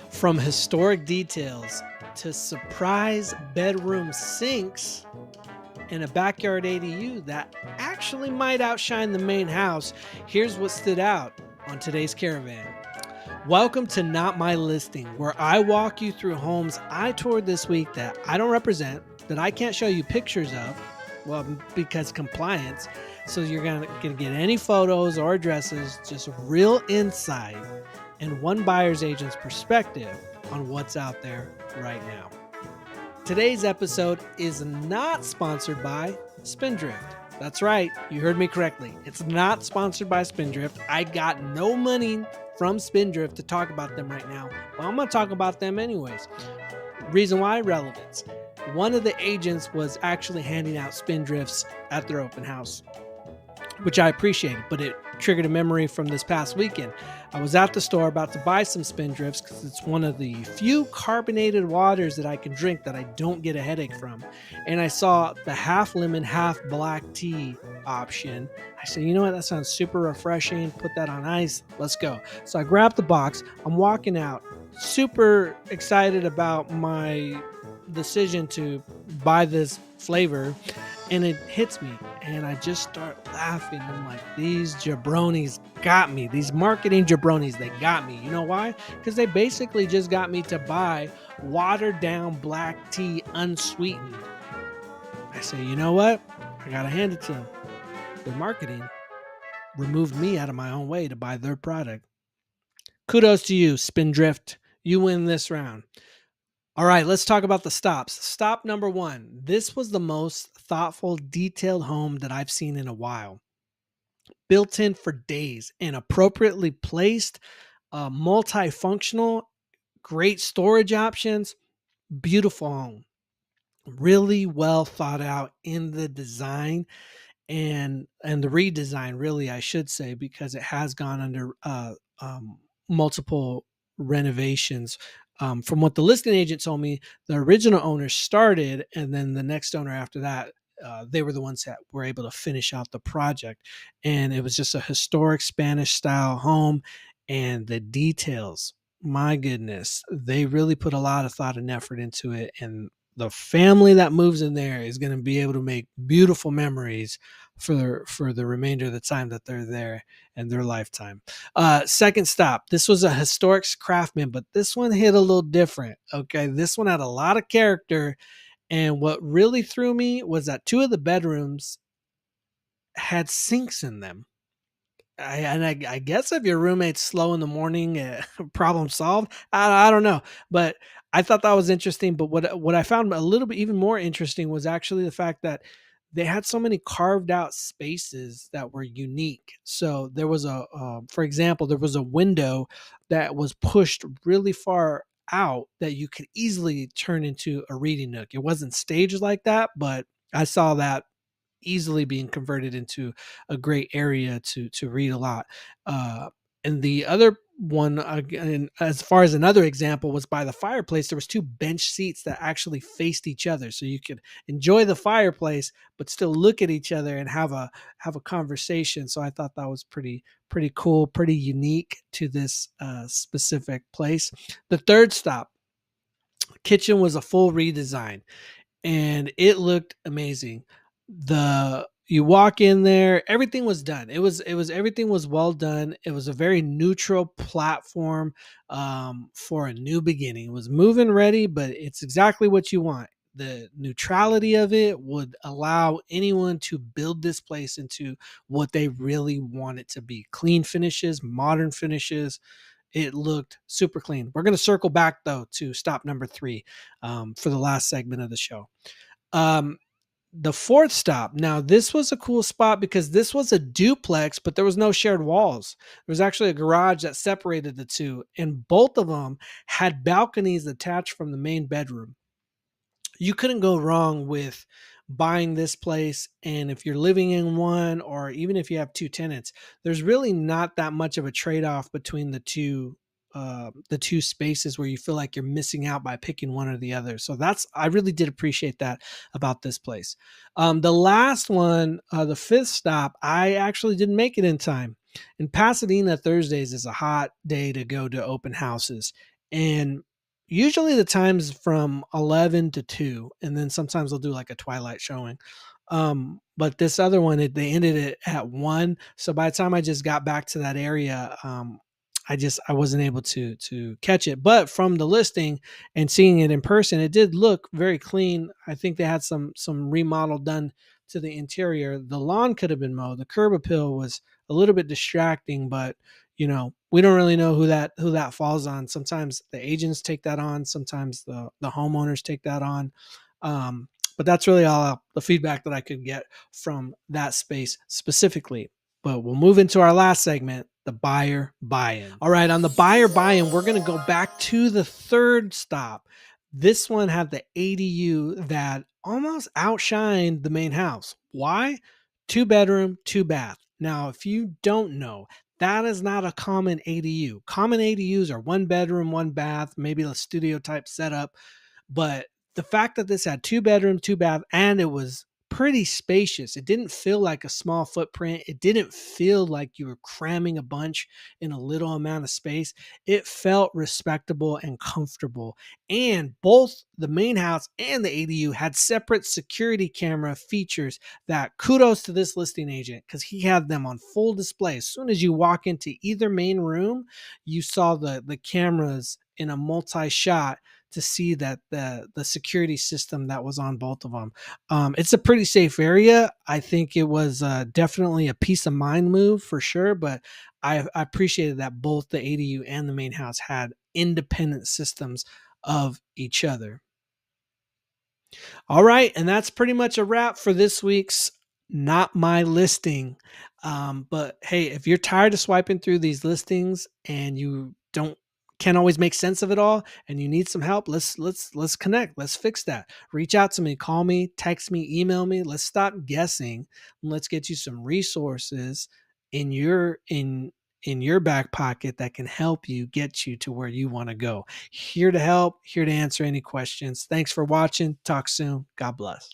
From historic details to surprise bedroom sinks and a backyard ADU that actually might outshine the main house, here's what stood out on today's caravan. Welcome to Not My Listing, where I walk you through homes I toured this week that I don't represent, that I can't show you pictures of, well, because compliance. So you're gonna get any photos or addresses, just real insight and one buyer's agent's perspective on what's out there right now. Today's episode is not sponsored by Spindrift. That's right, you heard me correctly. It's not sponsored by Spindrift. I got no money from Spindrift to talk about them right now, but I'm going to talk about them anyways. Reason why? Relevance. One of the agents was actually handing out Spindrifts at their open house, which I appreciated, but it triggered a memory from this past weekend. I was at the store about to buy some Spindrifts because it's one of the few carbonated waters that I can drink that I don't get a headache from. And I saw the half lemon, half black tea option. I said, you know what? That sounds super refreshing. Put that on ice. Let's go. So I grabbed the box. I'm walking out, super excited about my decision to buy this flavor, and it hits me and I just start laughing. I'm like, these jabronis got me. These marketing jabronis, they got me. You know why? Because they basically just got me to buy watered down black tea unsweetened. I say, you know what? I gotta hand it to them. Their marketing removed me out of my own way to buy their product. Kudos to you, Spindrift. You win this round. All right, let's talk about the stops. Stop number one. This was the most thoughtful, detailed home that I've seen in a while. Built in for days and appropriately placed, multifunctional, great storage options, beautiful home. Really well thought out in the design and the redesign, really, I should say, because it has gone under multiple renovations. From what the listing agent told me, the original owner started, and then the next owner after that, they were the ones that were able to finish out the project. And it was just a historic Spanish style home, and the details, my goodness, they really put a lot of thought and effort into it. And the family that moves in there is going to be able to make beautiful memories for the remainder of the time that they're there in their lifetime. Second stop. This was a historic Craftsman, but this one hit a little different. Okay, this one had a lot of character, and what really threw me was that two of the bedrooms had sinks in them. I guess if your roommate's slow in the morning, problem solved. I don't know, but I thought that was interesting. But what I found a little bit even more interesting was actually the fact that they had so many carved out spaces that were unique. So there was for example, there was a window that was pushed really far out that you could easily turn into a reading nook. It wasn't staged like that, but I saw that easily being converted into a great area to read a lot. And the other one, again, as far as another example, was by the fireplace. There was two bench seats that actually faced each other, so you could enjoy the fireplace but still look at each other and have a conversation. So I thought that was pretty cool, pretty unique to this specific place. The third stop, kitchen, was a full redesign and it looked amazing. The You walk in there, everything was done. It was everything was well done. It was a very neutral platform for a new beginning. It was move-in ready, but it's exactly what you want. The neutrality of it would allow anyone to build this place into what they really want it to be. Clean finishes, modern finishes. It looked super clean. We're going to circle back though to stop number three for the last segment of the show. Um, the fourth stop. Now, this was a cool spot because this was a duplex, but there was no shared walls. There was actually a garage that separated the two, and both of them had balconies attached from the main bedroom. You couldn't go wrong with buying this place. And if you're living in one, or even if you have two tenants, there's really not that much of a trade-off between the two spaces where you feel like you're missing out by picking one or the other. So I really did appreciate that about this place. The last one, the fifth stop, I actually didn't make it in time. In Pasadena, Thursdays is a hot day to go to open houses. And usually the time's from 11 to 2, and then sometimes they'll do like a twilight showing. But this other one, they ended it at 1. So by the time I just got back to that area, I wasn't able to catch it. But from the listing and seeing it in person, it did look very clean. I think they had some remodel done to the interior. The lawn could have been mowed. The curb appeal was a little bit distracting, but we don't really know who that falls on. Sometimes the agents take that on, sometimes the homeowners take that on. But that's really all the feedback that I could get from that space specifically. But we'll move into our last segment, the buyer buy-in. All right, on the buyer buy-in, we're going to go back to the third stop. This one had the ADU that almost outshined the main house. Why? 2 bedroom, 2 bath. Now, if you don't know, that is not a common ADU. Common ADUs are 1 bedroom, 1 bath, maybe a studio type setup. But the fact that this had 2 bedroom, 2 bath, and it was pretty spacious, it didn't feel like a small footprint. It didn't feel like you were cramming a bunch in a little amount of space. It felt respectable and comfortable. And both the main house and the ADU had separate security camera features that kudos to this listing agent because he had them on full display. As soon as you walk into either main room, you saw the cameras in a multi shot to see that the security system that was on both of them. It's a pretty safe area. I think it was definitely a peace of mind move for sure, but I appreciated that both the ADU and the main house had independent systems of each other. All right, and that's pretty much a wrap for this week's Not My Listing. But hey, if you're tired of swiping through these listings and you don't can't always make sense of it all and you need some help, let's connect. Let's fix that. Reach out to me, call me, text me, email me. Let's stop guessing and let's get you some resources in your back pocket that can help you get you to where you want to go. Here to help, here to answer any questions. Thanks for watching. Talk soon. God bless.